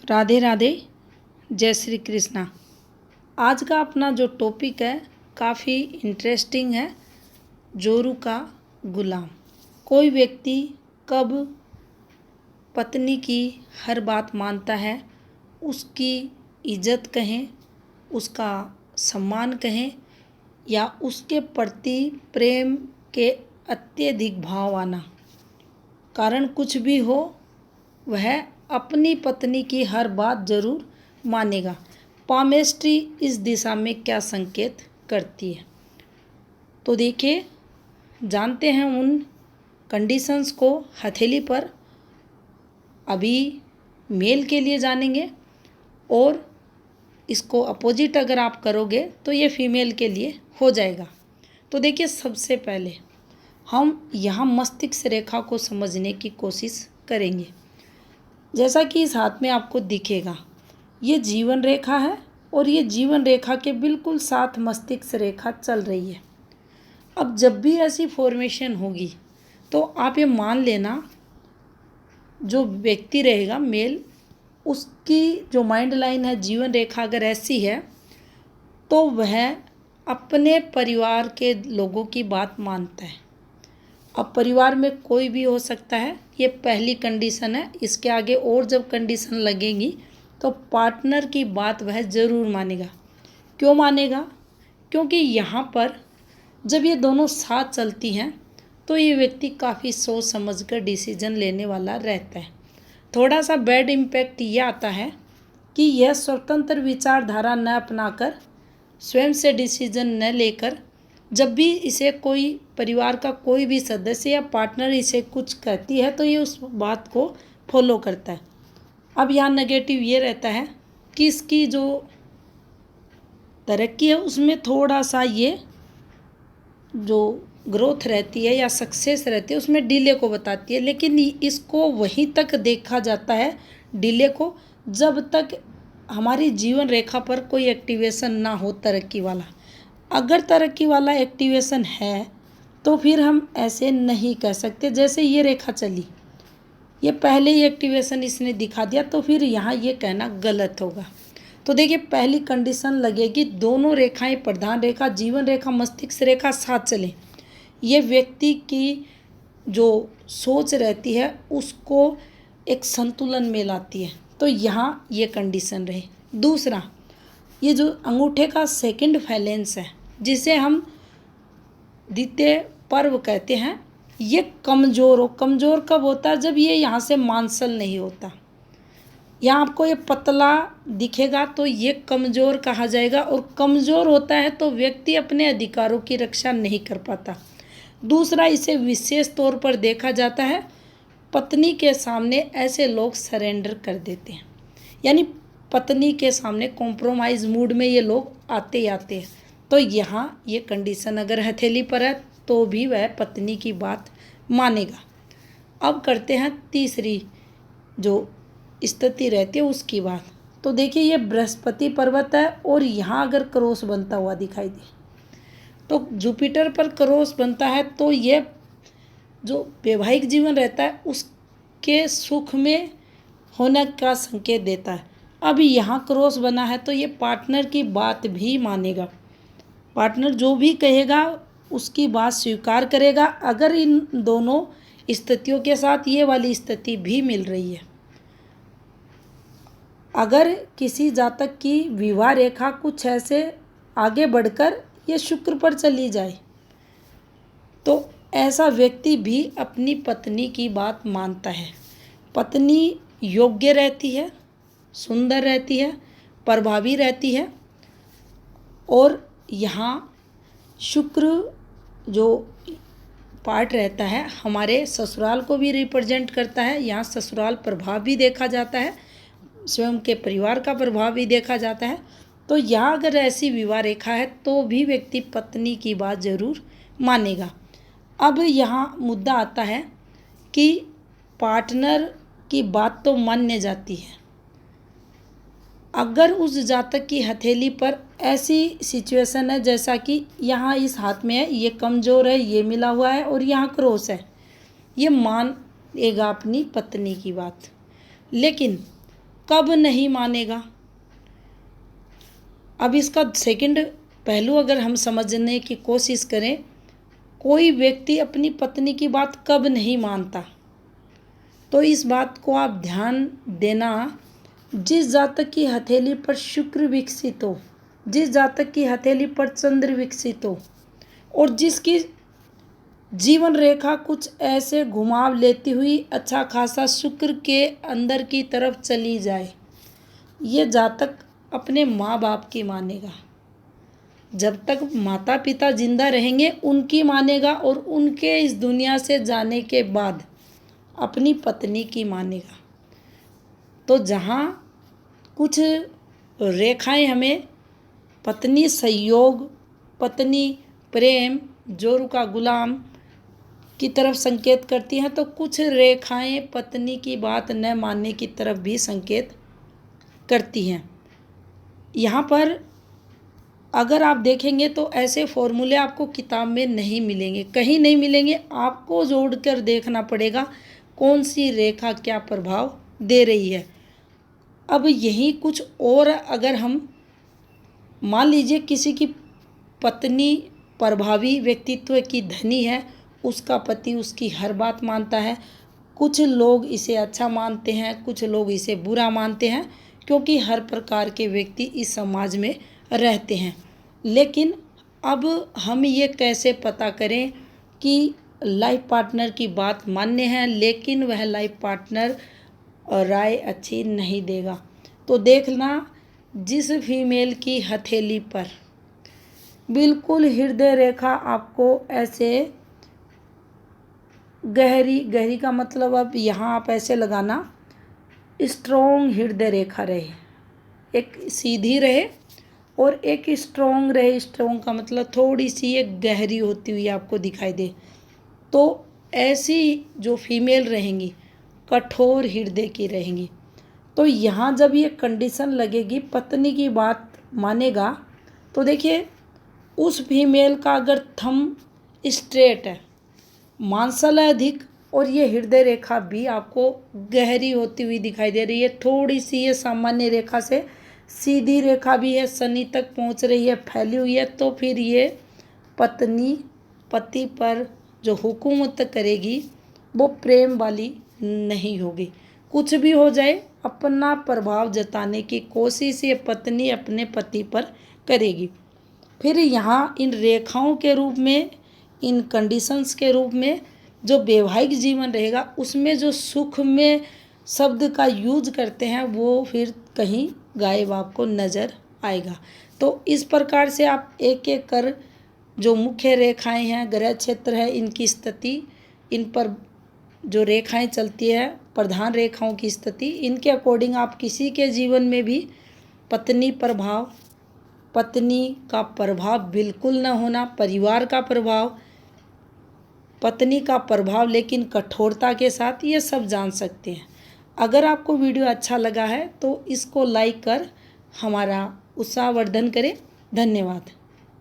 राधे राधे, जय श्री कृष्णा। आज का अपना जो टॉपिक है काफ़ी इंटरेस्टिंग है। जोरू का गुलाम। कोई व्यक्ति कब पत्नी की हर बात मानता है, उसकी इज्जत कहें, उसका सम्मान कहें या उसके प्रति प्रेम के अत्यधिक भाव आना, कारण कुछ भी हो, वह अपनी पत्नी की हर बात जरूर मानेगा। पामेस्ट्री इस दिशा में क्या संकेत करती है, तो देखिए, जानते हैं उन कंडीशंस को हथेली पर। अभी मेल के लिए जानेंगे और इसको अपोजिट अगर आप करोगे तो ये फीमेल के लिए हो जाएगा। तो देखिए, सबसे पहले हम यहाँ मस्तिष्क रेखा को समझने की कोशिश करेंगे। जैसा कि इस हाथ में आपको दिखेगा, ये जीवन रेखा है और ये जीवन रेखा के बिल्कुल साथ मस्तिष्क रेखा चल रही है। अब जब भी ऐसी फॉर्मेशन होगी तो आप ये मान लेना, जो व्यक्ति रहेगा मेल, उसकी जो माइंड लाइन है, जीवन रेखा अगर ऐसी है तो वह अपने परिवार के लोगों की बात मानता है। अब परिवार में कोई भी हो सकता है, ये पहली कंडीशन है। इसके आगे और जब कंडीशन लगेंगी तो पार्टनर की बात वह ज़रूर मानेगा। क्यों मानेगा? क्योंकि यहाँ पर जब ये दोनों साथ चलती हैं तो ये व्यक्ति काफ़ी सोच समझ कर डिसीजन लेने वाला रहता है। थोड़ा सा बैड इम्पैक्ट ये आता है कि यह स्वतंत्र विचारधारा न अपनाकर, स्वयं से डिसीजन न लेकर, जब भी इसे कोई परिवार का कोई भी सदस्य या पार्टनर इसे कुछ कहती है तो ये उस बात को फॉलो करता है। अब यहाँ नेगेटिव ये रहता है कि इसकी जो तरक्की है उसमें थोड़ा सा ये जो ग्रोथ रहती है या सक्सेस रहती है उसमें डिले को बताती है। लेकिन इसको वहीं तक देखा जाता है, डिले को, जब तक हमारी जीवन रेखा पर कोई एक्टिवेशन ना हो तरक्की वाला। अगर तरक्की वाला एक्टिवेशन है तो फिर हम ऐसे नहीं कह सकते। जैसे ये रेखा चली, ये पहले ही एक्टिवेशन इसने दिखा दिया, तो फिर यहाँ ये कहना गलत होगा। तो देखिए, पहली कंडीशन लगेगी, दोनों रेखाएं, प्रधान रेखा, जीवन रेखा, मस्तिष्क रेखा साथ चलें। ये व्यक्ति की जो सोच रहती है उसको एक संतुलन में लाती है। तो यहाँ ये कंडीशन रहे। दूसरा, ये जो अंगूठे का सेकंड फैलेंस है, जिसे हम द्वितीय पर्व कहते हैं, ये कमज़ोर हो। कमज़ोर कब होता है? जब ये यहाँ से मांसल नहीं होता। यहाँ आपको ये पतला दिखेगा तो ये कमज़ोर कहा जाएगा, और कमज़ोर होता है तो व्यक्ति अपने अधिकारों की रक्षा नहीं कर पाता। दूसरा, इसे विशेष तौर पर देखा जाता है, पत्नी के सामने ऐसे लोग सरेंडर कर देते हैं, यानी पत्नी के सामने कॉम्प्रोमाइज़ मूड में ये लोग आते ही आते हैं। तो यहाँ ये कंडीशन अगर हथेली पर है तो भी वह पत्नी की बात मानेगा। अब करते हैं तीसरी जो स्थिति रहती है उसकी बात। तो देखिए, ये बृहस्पति पर्वत है और यहाँ अगर क्रॉस बनता हुआ दिखाई दे तो जुपिटर पर क्रॉस बनता है, तो ये जो वैवाहिक जीवन रहता है उसके सुख में होने का संकेत देता है। अब यहाँ क्रॉस बना है तो ये पार्टनर की बात भी मानेगा। पार्टनर जो भी कहेगा उसकी बात स्वीकार करेगा, अगर इन दोनों स्थितियों के साथ ये वाली स्थिति भी मिल रही है। अगर किसी जातक की विवाह रेखा कुछ ऐसे आगे बढ़कर ये शुक्र पर चली जाए तो ऐसा व्यक्ति भी अपनी पत्नी की बात मानता है। पत्नी योग्य रहती है, सुंदर रहती है, प्रभावी रहती है, और यहाँ शुक्र जो पार्ट रहता है हमारे ससुराल को भी रिप्रेजेंट करता है। यहाँ ससुराल प्रभाव भी देखा जाता है, स्वयं के परिवार का प्रभाव भी देखा जाता है। तो यहाँ अगर ऐसी विवाह रेखा है तो भी व्यक्ति पत्नी की बात जरूर मानेगा। अब यहाँ मुद्दा आता है कि पार्टनर की बात तो मान्य जाती है, अगर उस जातक की हथेली पर ऐसी सिचुएशन है, जैसा कि यहाँ इस हाथ में है, ये कमज़ोर है, ये मिला हुआ है और यहाँ क्रॉस है, ये मानेगा अपनी पत्नी की बात। लेकिन कब नहीं मानेगा। अब इसका सेकंड पहलू अगर हम समझने की कोशिश करें, कोई व्यक्ति अपनी पत्नी की बात कब नहीं मानता, तो इस बात को आप ध्यान देना, जिस जातक की हथेली पर शुक्र विकसित हो, जिस जातक की हथेली पर चंद्र विकसित हो और जिसकी जीवन रेखा कुछ ऐसे घुमाव लेती हुई अच्छा खासा शुक्र के अंदर की तरफ चली जाए, ये जातक अपने माँ बाप की मानेगा। जब तक माता पिता जिंदा रहेंगे उनकी मानेगा और उनके इस दुनिया से जाने के बाद अपनी पत्नी की मानेगा। तो जहाँ कुछ रेखाएं हमें पत्नी संयोग, पत्नी प्रेम, जोरू का गुलाम की तरफ संकेत करती हैं, तो कुछ रेखाएं पत्नी की बात न मानने की तरफ भी संकेत करती हैं। यहाँ पर अगर आप देखेंगे तो ऐसे फॉर्मूले आपको किताब में नहीं मिलेंगे, कहीं नहीं मिलेंगे। आपको जोड़कर देखना पड़ेगा कौन सी रेखा क्या प्रभाव दे रही है। अब यही कुछ और अगर हम मान लीजिए किसी की पत्नी प्रभावी व्यक्तित्व की धनी है, उसका पति उसकी हर बात मानता है। कुछ लोग इसे अच्छा मानते हैं, कुछ लोग इसे बुरा मानते हैं, क्योंकि हर प्रकार के व्यक्ति इस समाज में रहते हैं। लेकिन अब हम ये कैसे पता करें कि लाइफ पार्टनर की बात मान्य है लेकिन वह लाइफ पार्टनर राय अच्छी नहीं देगा? तो देखना, जिस फीमेल की हथेली पर बिल्कुल हृदय रेखा आपको ऐसे गहरी गहरी का मतलब अब यहाँ आप ऐसे लगाना, स्ट्रॉन्ग हृदय रेखा रहे, एक सीधी रहे और एक स्ट्रॉन्ग रहे। स्ट्रॉन्ग का मतलब थोड़ी सी एक गहरी होती हुई आपको दिखाई दे, तो ऐसी जो फीमेल रहेंगी कठोर हृदय की रहेंगी। तो यहाँ जब ये कंडीशन लगेगी पत्नी की बात मानेगा, तो देखिए उस फीमेल का अगर थंब स्ट्रेट है, मांसल है अधिक, और ये हृदय रेखा भी आपको गहरी होती हुई दिखाई दे रही है, थोड़ी सी ये सामान्य रेखा से सीधी रेखा भी है, शनि तक पहुंच रही है, फैली हुई है, तो फिर ये पत्नी पति पर जो हुकूमत करेगी वो प्रेम वाली नहीं होगी। कुछ भी हो जाए अपना प्रभाव जताने की कोशिश ये पत्नी अपने पति पर करेगी। फिर यहाँ इन रेखाओं के रूप में, इन कंडीशंस के रूप में जो वैवाहिक जीवन रहेगा उसमें जो सुख में शब्द का यूज करते हैं वो फिर कहीं गायब आपको नज़र आएगा। तो इस प्रकार से आप एक एक कर जो मुख्य रेखाएं हैं, ग्रह क्षेत्र है, इनकी स्थिति, इन पर जो रेखाएं चलती है, प्रधान रेखाओं की स्थिति, इनके अकॉर्डिंग आप किसी के जीवन में भी पत्नी का प्रभाव बिल्कुल न होना, परिवार का प्रभाव, पत्नी का प्रभाव लेकिन कठोरता के साथ, ये सब जान सकते हैं। अगर आपको वीडियो अच्छा लगा है तो इसको लाइक कर हमारा उत्साहवर्धन करें। धन्यवाद।